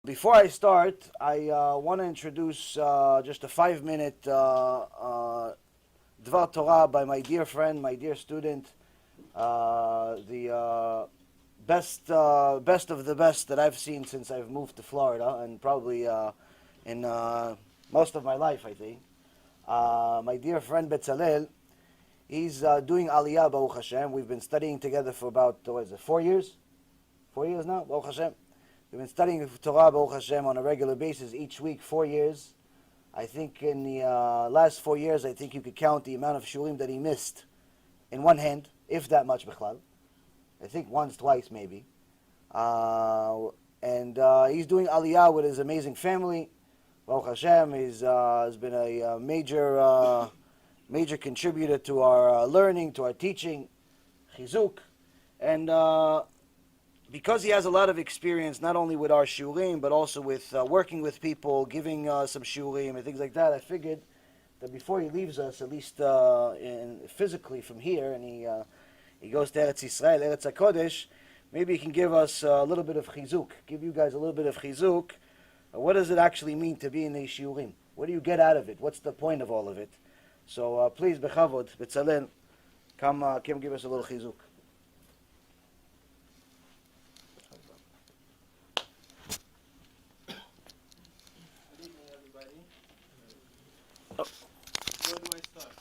Before I start, I want to introduce just a 5-minute Dvar Torah by my dear friend, my dear student, the best of the best that I've seen since I've moved to Florida, and probably in most of my life, I think. My dear friend BETZALEL, he's doing Aliyah, Baruch Hashem. We've been studying together for about, 4 years? 4 years now, Baruch Hashem. We've been studying Torah, Baruch Hashem, on a regular basis each week, 4 years. I think in the last 4 years, I think you could count the amount of shurim that he missed in one hand, if that much, bichlal. I think once, twice, maybe. And he's doing Aliyah with his amazing family. Baruch Hashem, he's has been a major contributor to our learning, to our teaching, chizuk. And because he has a lot of experience, not only with our shiurim, but also with working with people, giving some shiurim and things like that, I figured that before he leaves us, at least physically from here, and he goes to Eretz Yisrael, Eretz HaKodesh, maybe he can give us a little bit of chizuk, give you guys a little bit of chizuk. What does it actually mean to be in these shiurim? What do you get out of it? What's the point of all of it? So please, bechavod, BETZALEL, come give us a little chizuk. Where do I start?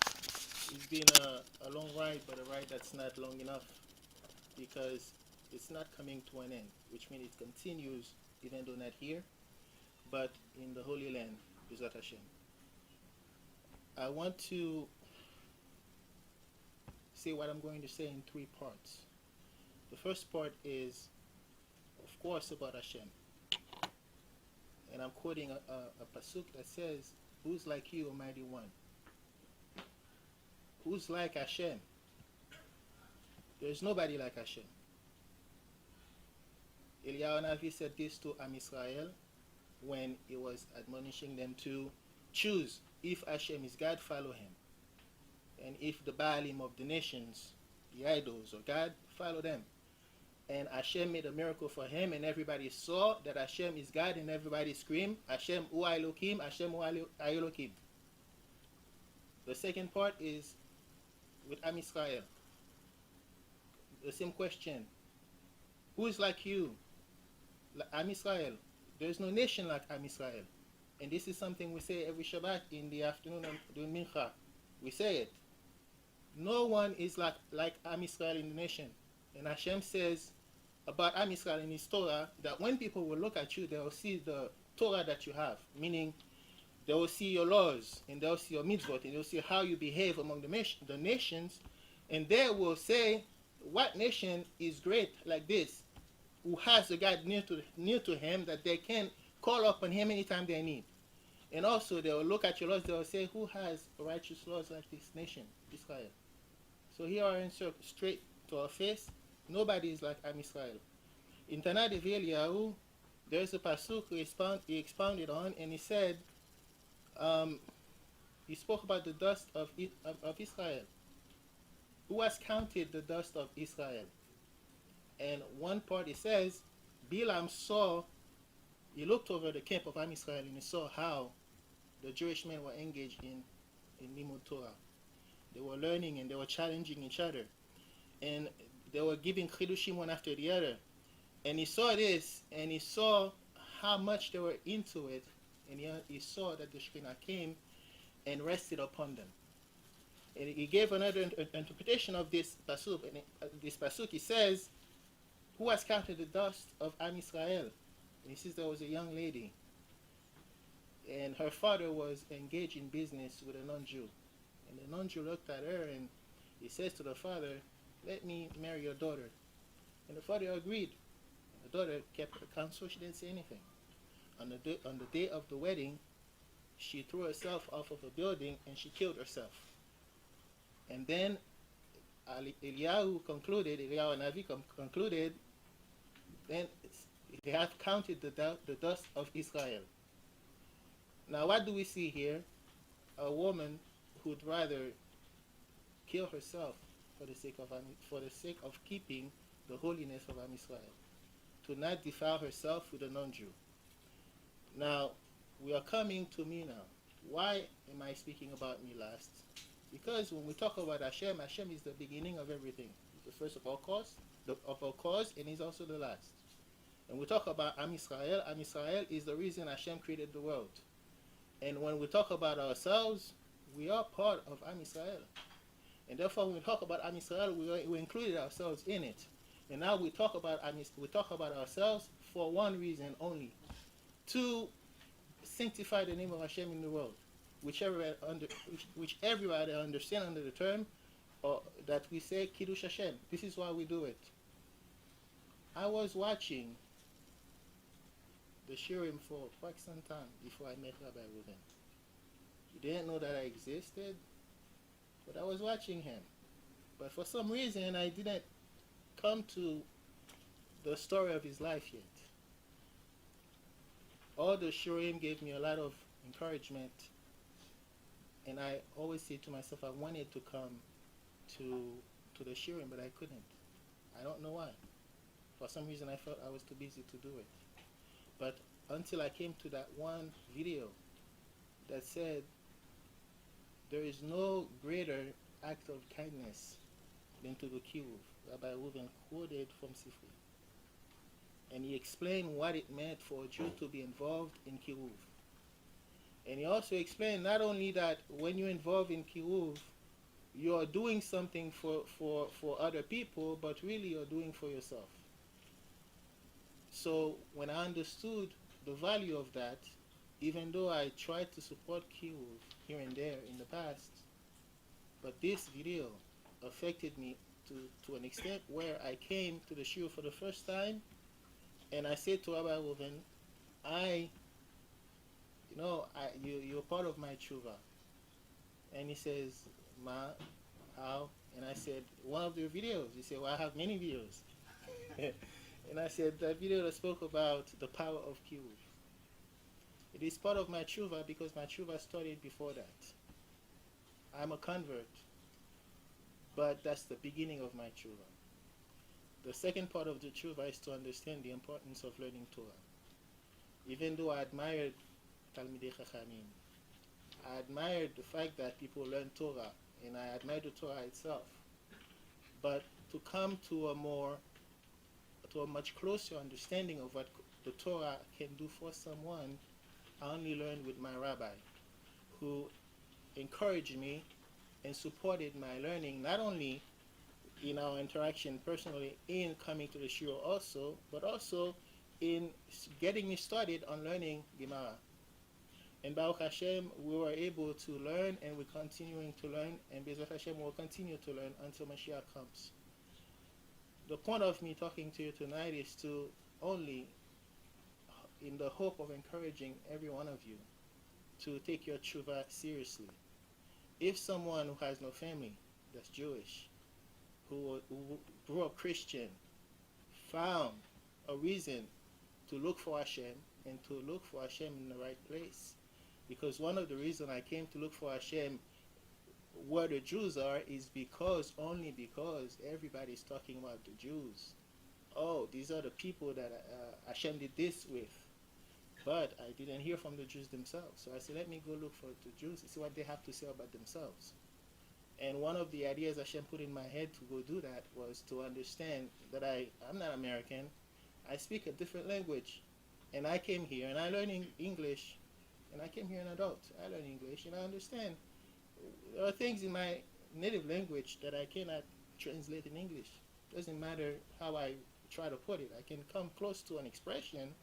It's been a long ride, but a ride that's not long enough because it's not coming to an end, which means it continues even though not here, but in the Holy Land, Bezat Hashem. I want to say what I'm going to say in 3 parts. The first part is, of course, about Hashem. And I'm quoting a pasuk that says, "Who's like you, Almighty One?" Who's like Hashem? There's nobody like Hashem. Yaron said this to Am Israel when he was admonishing them to choose. If Hashem is God, follow him. And if the Baalim of the nations, the idols, or God, follow them. And Hashem made a miracle for him, and everybody saw that Hashem is God, and everybody screamed, Hashem Hu Elokim, Hashem Hu Elokim. The second part is with Am Israel. The same question. Who is like you? Am Israel. There is no nation like Am Israel. And this is something we say every Shabbat in the afternoon during Mincha. We say it. No one is like Am Israel in the nation. And Hashem says about Am Israel in his Torah that when people will look at you, they will see the Torah that you have. Meaning, they will see your laws, and they will see your mitzvot, and they will see how you behave among the nations. And they will say, what nation is great like this, who has a God near to him that they can call upon him anytime they need. And also they will look at your laws, they will say, who has righteous laws like this nation, Israel? So here our answer straight to our face, nobody is like Am Israel. In Tanakh of Eliyahu, there's a pasuk he expounded on, and he said, he spoke about the dust of Israel. Who has counted the dust of Israel? And one part it says, Bilam saw, he looked over the camp of Am Israel and he saw how the Jewish men were engaged in Limud Torah. They were learning and they were challenging each other. And they were giving Chidushim one after the other. And he saw this and he saw how much they were into it. And he saw that the Shekhinah came and rested upon them. And he gave another interpretation of this pasuk. And this pasuk, he says, who has counted the dust of Am Israel? And he says there was a young lady. And her father was engaged in business with a non-Jew. And the non-Jew looked at her and he says to the father, let me marry your daughter. And the father agreed. And the daughter kept her counsel. She didn't say anything. On the day of the wedding, she threw herself off of a building and she killed herself. And then Eliyahu Navi concluded, then they have counted the dust of Israel. Now what do we see here? A woman who'd rather kill herself for the sake of keeping the holiness of Am Israel, to not defile herself with a non-Jew. Now, we are coming to me now. Why am I speaking about me last? Because when we talk about Hashem, Hashem is the beginning of everything. He's the first of all cause, and He's also the last. And we talk about Am Yisrael is the reason Hashem created the world. And when we talk about ourselves, we are part of Am Yisrael. And therefore, when we talk about Am Yisrael, we included ourselves in it. And now we talk about ourselves for one reason only: to sanctify the name of Hashem in the world, which everybody understand under the term that we say Kidush Hashem. This is why we do it. I was watching the Shirim for quite some time before I met Rabbi Reuven. He didn't know that I existed, but I was watching him. But for some reason, I didn't come to the story of his life yet. All the Shirim gave me a lot of encouragement, and I always say to myself, I wanted to come to the Shirim, but I couldn't. I don't know why. For some reason, I felt I was too busy to do it. But until I came to that one video that said, there is no greater act of kindness than to the Kiruv. Rabbi Reuven quoted from Sifri. And he explained what it meant for a Jew to be involved in Kiruv. And he also explained not only that when you're involved in Kiruv, you're doing something for other people, but really you're doing for yourself. So when I understood the value of that, even though I tried to support Kiruv here and there in the past, but this video affected me to an extent where I came to the shiur for the first time, and I said to Rabbi Reuven, you're part of my tshuva. And he says, Ma, how? And I said, one of your videos. He said, well, I have many videos. And I said, that video that spoke about the power of Kiruv. It is part of my tshuva because my tshuva started before that. I'm a convert, but that's the beginning of my tshuva. The second part of the tshuva is to understand the importance of learning Torah. Even though I admired Talmidei Chachamim, I admired the fact that people learn Torah, and I admired the Torah itself. But to come to a much closer understanding of what the Torah can do for someone, I only learned with my rabbi, who encouraged me and supported my learning, not only in our interaction personally in coming to the shiur also, but also in getting me started on learning Gemara. And Baruch Hashem, we were able to learn, and we're continuing to learn, and Bezrat Hashem will continue to learn until Mashiach comes. The point of me talking to you tonight is to only, in the hope of encouraging every one of you to take your tshuva seriously. If someone who has no family, that's Jewish, who grew up Christian, found a reason to look for Hashem and to look for Hashem in the right place, because one of the reasons I came to look for Hashem where the Jews are is only because everybody's talking about the Jews. Oh, these are the people that Hashem did this with. But I didn't hear from the Jews themselves. So I said, let me go look for the Jews and see what they have to say about themselves. And one of the ideas Hashem put in my head to go do that was to understand that I'm not American. I speak a different language. And I came here and I learned English. And I came here an adult. I learned English and I understand. There are things in my native language that I cannot translate in English. It doesn't matter how I try to put it. I can come close to an expression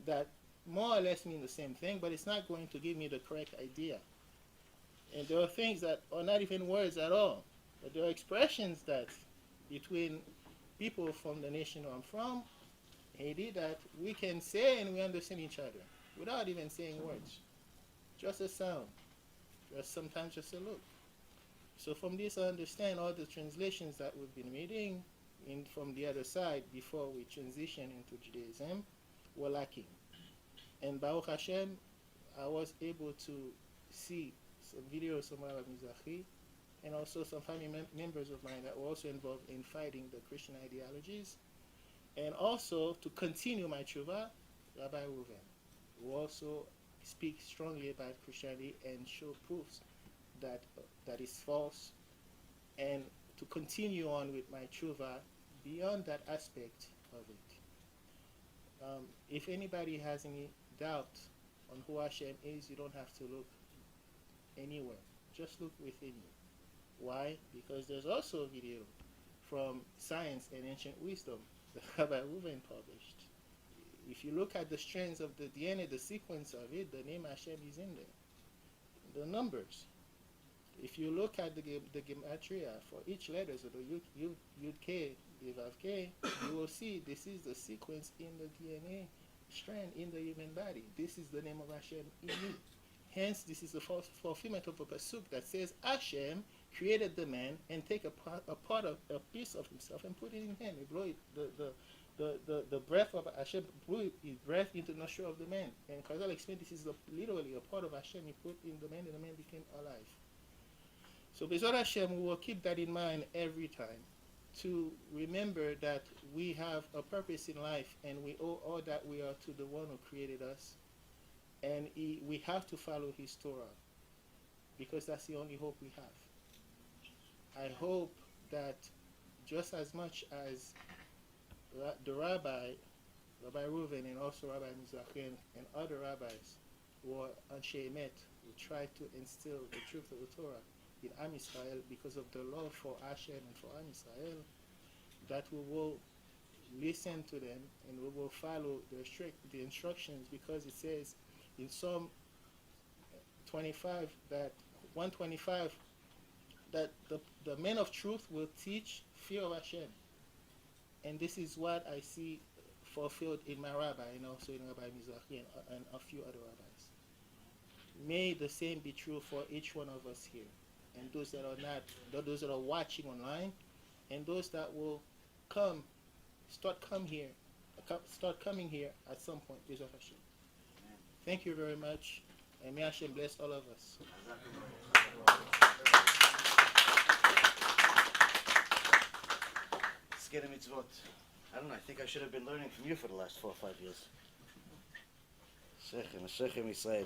that more or less mean the same thing, but it's not going to give me the correct idea. And there are things that are not even words at all, but there are expressions that between people from the nation where I'm from, Haiti, that we can say and we understand each other without even saying words. Just a sound, sometimes just a look. So from this I understand all the translations that we've been reading from the other side before we transition into Judaism were lacking. And Baruch Hashem, I was able to see some videos of Rabbi Mizrahi and also some family members of mine that were also involved in fighting the Christian ideologies, and also to continue my tshuva, Rabbi Reuven. who also speak strongly about Christianity and show proofs that that is false, and to continue on with my tshuva beyond that aspect of it. If anybody has any doubt on who Hashem is, you don't have to look anywhere. Just look within you. Why? Because there's also a video from Science and Ancient Wisdom that Rabbi Reuven published. If you look at the strands of the DNA, the sequence of it, the name Hashem is in there. The numbers. If you look at the gematria for each letter, so the Yud K, Vav K, you will see this is the sequence in the DNA strand in the human body. This is the name of Hashem in you. Hence, this is the fulfillment of a pasuk that says Hashem created the man and take a piece of himself and put it in him. He blew it, the breath of Hashem blew his breath into the nostril of the man. And Chazal explained this is literally a part of Hashem he put in the man, and the man became alive. So Bezrat Hashem, we will keep that in mind every time, to remember that we have a purpose in life, and we owe all that we are to the one who created us. And we have to follow his Torah, because that's the only hope we have. I hope that just as much as the Rabbi Reuven, and also Rabbi Mizrahi and other rabbis who are Anshe Emet, who try to instill the truth of the Torah in Am Yisrael because of the love for Hashem and for Am Yisrael, that we will listen to them and we will follow the instructions, because it says in Psalm 25 that 125 that the men of truth will teach fear of Hashem, and this is what I see fulfilled in my rabbi and also in Rabbi Mizrahi and a few other rabbis. May the same be true for each one of us here, and those that are not, those that are watching online, and those that will start coming here at some point. Bezrat Hashem. Thank you very much, and may Hashem bless all of us. Skeda mitzvot. I don't know, I think I should have been learning from you for the last 4 or 5 years. Sechem Yisrael.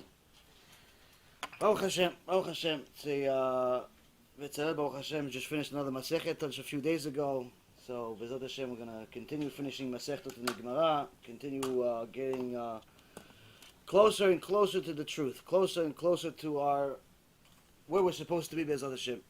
Baruch Hashem, Baruch Hashem. BETZALEL, Baruch Hashem, just finished another Masechet just a few days ago. So, Bezrat Hashem, we're going to continue finishing Masechet in the Gemara, continue getting closer and closer to the truth, closer and closer to where we're supposed to be, Bezrat Hashem.